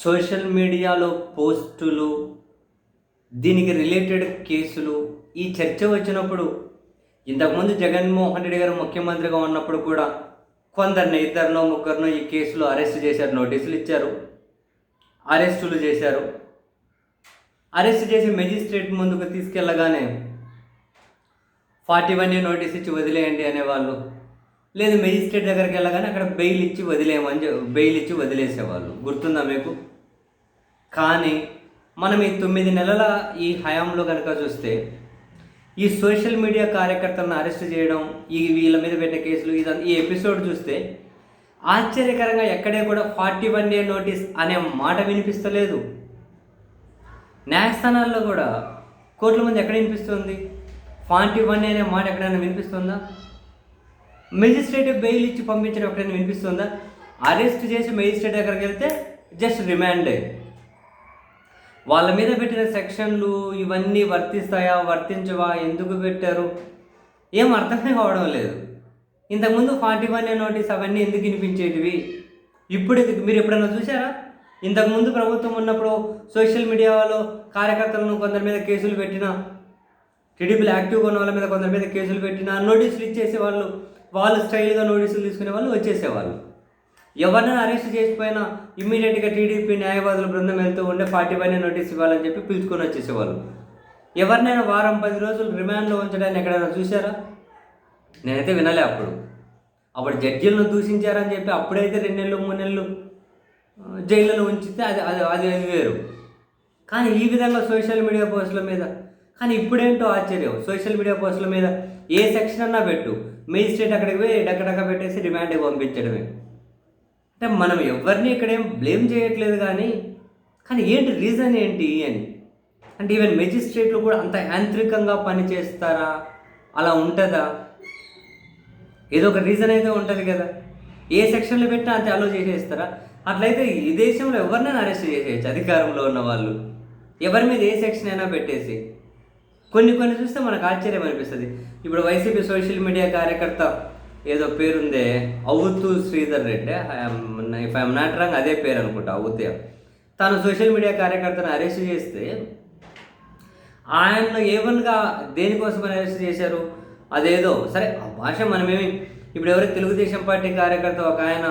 Social మీడియాలో పోస్టులు, దీనికి రిలేటెడ్ కేసులు, ఈ చర్చ వచ్చినప్పుడు ఇంతకుముందు జగన్మోహన్ రెడ్డి గారు ముఖ్యమంత్రిగా ఉన్నప్పుడు కూడా కొందరిని ఇద్దరినో ముగ్గురినో ఈ కేసులో అరెస్ట్ చేశారు, నోటీసులు ఇచ్చారు, అరెస్టులు చేశారు. అరెస్ట్ చేసి మెజిస్ట్రేట్ ముందుకు తీసుకెళ్ళగానే 41A నోటీస్ ఇచ్చి వదిలేయండి అనేవాళ్ళు. లేదు, మెజిస్ట్రేట్ దగ్గరికి వెళ్ళగానే అక్కడ బెయిల్ ఇచ్చి వదిలేసేవాళ్ళు. గుర్తుందా మీకు? కానీ మనం ఈ 9 నెలల ఈ హయాంలో కనుక చూస్తే ఈ సోషల్ మీడియా కార్యకర్తలను అరెస్ట్ చేయడం, వీళ్ళ మీద పెట్టిన కేసులు, ఈ ఎపిసోడ్ చూస్తే ఆశ్చర్యకరంగా ఎక్కడే కూడా 41A నోటీస్ అనే మాట వినిపిస్తలేదు. న్యాయస్థానాల్లో కూడా కోర్టుల ముందు ఎక్కడ వినిపిస్తుంది? 41A అనే మాట ఎక్కడైనా వినిపిస్తుందా? మెజిస్ట్రేట్ బెయిల్ ఇచ్చి పంపించడం ఎక్కడైనా వినిపిస్తుందా? అరెస్ట్ చేసి మెజిస్ట్రేట్ దగ్గరికి వెళ్తే జస్ట్ రిమాండే. వాళ్ళ మీద పెట్టిన సెక్షన్లు ఇవన్నీ వర్తిస్తాయా, వర్తించవా, ఎందుకు పెట్టారు, ఏం అర్థమే కావడం లేదు. ఇంతకుముందు 41A నోటీస్ అవన్నీ ఎందుకు వినిపించేటివి, ఇప్పుడు మీరు ఎప్పుడైనా చూసారా? ఇంతకుముందు ప్రభుత్వం ఉన్నప్పుడు సోషల్ మీడియాలో కార్యకర్తలను కొందరి మీద కేసులు పెట్టినా, టీడీపీలో యాక్టివ్గా ఉన్న వాళ్ళ మీద కొందరి మీద కేసులు పెట్టినా నోటీసులు ఇచ్చేసేవాళ్ళు. వాళ్ళు స్టైల్గా నోటీసులు తీసుకునే వాళ్ళు వచ్చేసేవాళ్ళు. ఎవరినైనా అరెస్ట్ చేసిపోయినా ఇమ్మీడియట్గా టీడీపీ న్యాయవాదుల బృందం వెళ్తూ ఉండే 41A నోటీస్ ఇవ్వాలని చెప్పి పిలుచుకొని వచ్చేసేవాళ్ళు. ఎవరినైనా వారం 10 రోజులు రిమాండ్లో ఉంచడాన్ని ఎక్కడైనా చూసారా? నేనైతే వినలే. అప్పుడు జడ్జీలను దూషించారని చెప్పి అప్పుడైతే 2 నెలలు 3 నెలలు జైల్లో ఉంచితే అది వేరు. కానీ ఈ విధంగా సోషల్ మీడియా పోస్టుల మీద, కానీ ఇప్పుడేంటో ఆశ్చర్యం, సోషల్ మీడియా పోస్టుల మీద ఏ సెక్షన్ అన్నా పెట్టు, మెజిస్ట్రేట్ అక్కడికి పోయి డక్కడక్క పెట్టేసి రిమాండ్కి పంపించడమే. అంటే మనం ఎవరిని ఇక్కడేం బ్లేమ్ చేయట్లేదు, కానీ ఏంటి రీజన్ ఏంటి అని. అంటే ఈవెన్ మెజిస్ట్రేట్లు కూడా అంత యాంత్రికంగా పనిచేస్తారా? అలా ఉంటుందా? ఏదో ఒక రీజన్ అయితే ఉంటుంది కదా. ఏ సెక్షన్లో పెట్టినా అంతే అలో చేసేస్తారా? అట్లయితే ఈ దేశంలో ఎవరినైనా అరెస్ట్ చేసేయచ్చు, అధికారంలో ఉన్న వాళ్ళు. ఎవరి మీద ఏ సెక్షన్ అయినా పెట్టేసి. కొన్ని చూస్తే మనకు ఆశ్చర్యం అనిపిస్తుంది. ఇప్పుడు వైసీపీ సోషల్ మీడియా కార్యకర్త ఏదో పేరుందే, అవుతూ Sridhar Reddy, if I'm not wrong అదే పేరు అనుకుంటా, అవుతే. తను సోషల్ మీడియా కార్యకర్తను అరెస్ట్ చేస్తే ఆయనలో ఏవన్గా దేనికోసమని అరెస్ట్ చేశారు? అదేదో సరే, ఆ భాష మనమేమి ఇప్పుడు ఎవరైతే తెలుగుదేశం పార్టీ కార్యకర్త ఒక ఆయన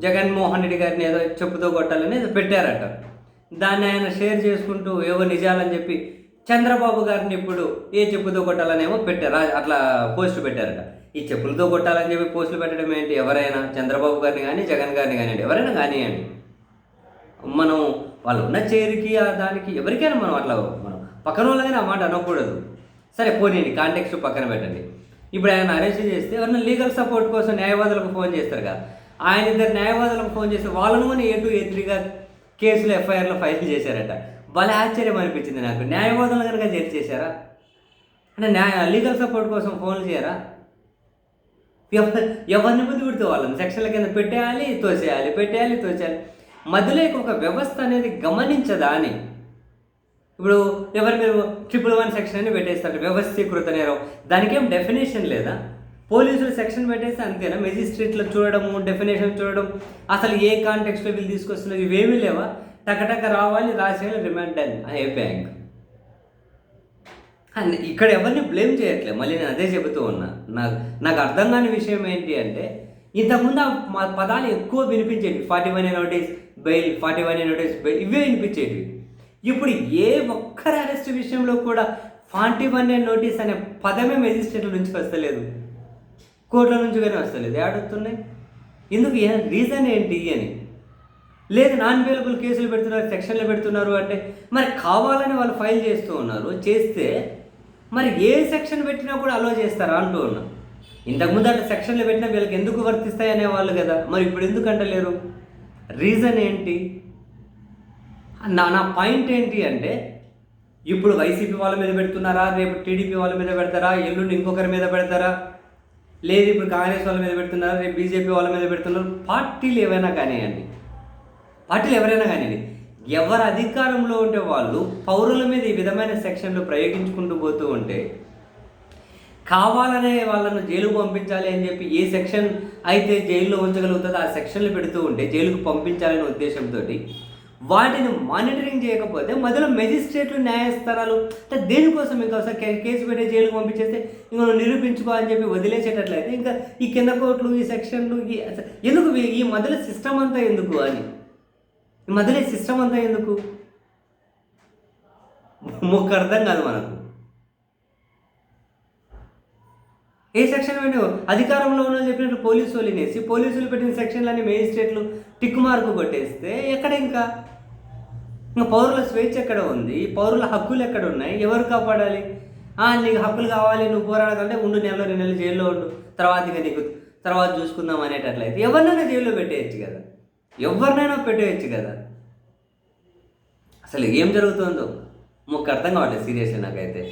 జగన్మోహన్ రెడ్డి గారిని ఏదో చెప్పుతో కొట్టాలని ఏదో పెట్టారట. దాన్ని ఆయన షేర్ చేసుకుంటూ ఏవో నిజాలని చెప్పి చంద్రబాబు గారిని ఇప్పుడు ఏ చెప్పుతో కొట్టాలనేమో పెట్టారు, అట్లా పోస్టు పెట్టారట. ఈ చెప్పులతో కొట్టాలని చెప్పి పోస్టులు పెట్టడం ఏంటి? ఎవరైనా చంద్రబాబు గారిని కానీ జగన్ గారిని కానివ్వండి, ఎవరైనా కానివ్వండి, మనం వాళ్ళు ఉన్న చేరికి దానికి ఎవరికైనా మనం పక్కన వాళ్ళకైనా ఆ మాట అనకూడదు. సరే పోనీయండి, కాంటెక్స్ట్ పక్కన పెట్టండి. ఇప్పుడు ఆయన అరెస్ట్ చేస్తే ఎవరైనా లీగల్ సపోర్ట్ కోసం న్యాయవాదులకు ఫోన్ చేస్తారు కదా, ఆయన ఇద్దరు న్యాయవాదులకు ఫోన్ చేస్తే వాళ్ళను కూడా A2 A3గా కేసులు FIRలో ఫైల్ చేశారట. భలే ఆశ్చర్యం అనిపించింది నాకు. న్యాయవాదులు కనుక చేశారా అంటే లీగల్ సపోర్ట్ కోసం ఫోన్లు చేయరా? ఎవరిని ముందు పెడితే వాళ్ళని సెక్షన్ల కింద పెట్టేయాలి, తోసేయాలి. మధ్యలో ఒక వ్యవస్థ అనేది గమనించదా అని. ఇప్పుడు ఎవరి మీద 111 సెక్షన్ అని పెట్టేస్తారు, వ్యవస్థీకృత నేరం. దానికేం డెఫినేషన్ లేదా? పోలీసులు సెక్షన్ పెట్టేస్తే అంతేనా? మెజిస్ట్రేట్లు చూడడము, డెఫినేషన్ చూడడం, అసలు ఏ కాంటెక్స్ట్లో వీళ్ళు తీసుకొస్తున్నారు ఇవేమీ లేవా? టకటక రావాలి, రాసేయాలి, రిమాండ్ అని అయిపోయాక. ఇక్కడ ఎవరిని బ్లేమ్ చేయట్లేదు. మళ్ళీ నేను అదే చెబుతూ ఉన్నా. నాకు అర్థం కాని విషయం ఏంటి అంటే, ఇంతకుముందు మా పదాలు ఎక్కువ వినిపించేవి. 41A notice bail, 41A notice bail, ఇవే వినిపించేవి. ఇప్పుడు ఏ ఒక్కరి అరెస్ట్ విషయంలో కూడా 41A నోటీస్ అనే పదమే మెజిస్ట్రేట్ల నుంచి వస్తలేదు, కోర్టుల నుంచి కానీ వస్తలేదు. ఏడొస్తున్నాయి ఎందుకు? రీజన్ ఏంటి అని. లేదు, నాన్ అవైలబుల్ కేసులు పెడుతున్నారు, సెక్షన్లు పెడుతున్నారు అంటే మరి కావాలని వాళ్ళు ఫైల్ చేస్తూ ఉన్నారు. చేస్తే మరి ఏ సెక్షన్ పెట్టినా కూడా అలో చేస్తారా అంటూ ఉన్నాం. ఇంతకుముందు అట్లా సెక్షన్లు పెట్టినా వీళ్ళకి ఎందుకు వర్తిస్తాయి అనేవాళ్ళు కదా, మరి ఇప్పుడు ఎందుకు అంటలేరు? రీజన్ ఏంటి? నా పాయింట్ ఏంటి అంటే, ఇప్పుడు వైసీపీ వాళ్ళ మీద పెడుతున్నారా, రేపు టీడీపీ వాళ్ళ మీద పెడతారా, ఎల్లుండి ఇంకొకరి మీద పెడతారా, లేదు ఇప్పుడు కాంగ్రెస్ వాళ్ళ మీద పెడుతున్నారా, రేపు బీజేపీ వాళ్ళ మీద పెడుతున్నారు. పార్టీలు ఎవరైనా కానివ్వండి, ఎవరు అధికారంలో ఉంటే వాళ్ళు పౌరుల మీద ఈ విధమైన సెక్షన్లు ప్రయోగించుకుంటూ పోతూ ఉంటే, కావాలనే వాళ్ళను జైలుకు పంపించాలి అని చెప్పి ఏ సెక్షన్ అయితే జైల్లో ఉంచగలుగుతుందో ఆ సెక్షన్లు పెడుతూ ఉంటే జైలుకు పంపించాలనే ఉద్దేశంతో వాటిని మానిటరింగ్ చేయకపోతే మధ్యలో మెజిస్ట్రేట్లు న్యాయస్థానాలు అంటే దేనికోసం ఇంకా ఒకసారి కేసు పెట్టి జైలుకు పంపించేస్తే ఇంకా నువ్వు నిరూపించుకో అని చెప్పి వదిలేసేటట్లయితే ఇంకా ఈ కింద కోర్టులు ఈ సెక్షన్లు ఎందుకు ఈ మధ్యలో సిస్టమ్ అంతా ఎందుకు అని ఈ మధ్యలో సిస్టమ్ అంతా ఎందుకు మొక్క అర్థం కాదు మనకు. ఏ సెక్షన్ పెట్టిన అధికారంలో ఉన్న చెప్పినట్టు పోలీసు వాళ్ళు వినేసి పోలీసులు పెట్టిన సెక్షన్లన్నీ మేజిస్ట్రేట్లు టిక్ మార్కు కొట్టేస్తే ఎక్కడ ఇంకా పౌరుల స్వేచ్ఛ ఎక్కడ ఉంది, పౌరుల హక్కులు ఎక్కడ ఉన్నాయి, ఎవరు కాపాడాలి? నీకు హక్కులు కావాలి, నువ్వు పోరాడాలంటే ఉండు, నెలలో 2 నెలలు జైల్లో ఉండు, తర్వాత ఇక నీకు తర్వాత చూసుకుందాం అనేటట్లయితే ఎవరినైనా జైల్లో పెట్టేయచ్చు కదా, ఎవరినైనా పెట్టేయచ్చు కదా. అసలు ఏం జరుగుతుందో మొక్క అర్థం కావట్లేదు సీరియస్లీ నాకైతే.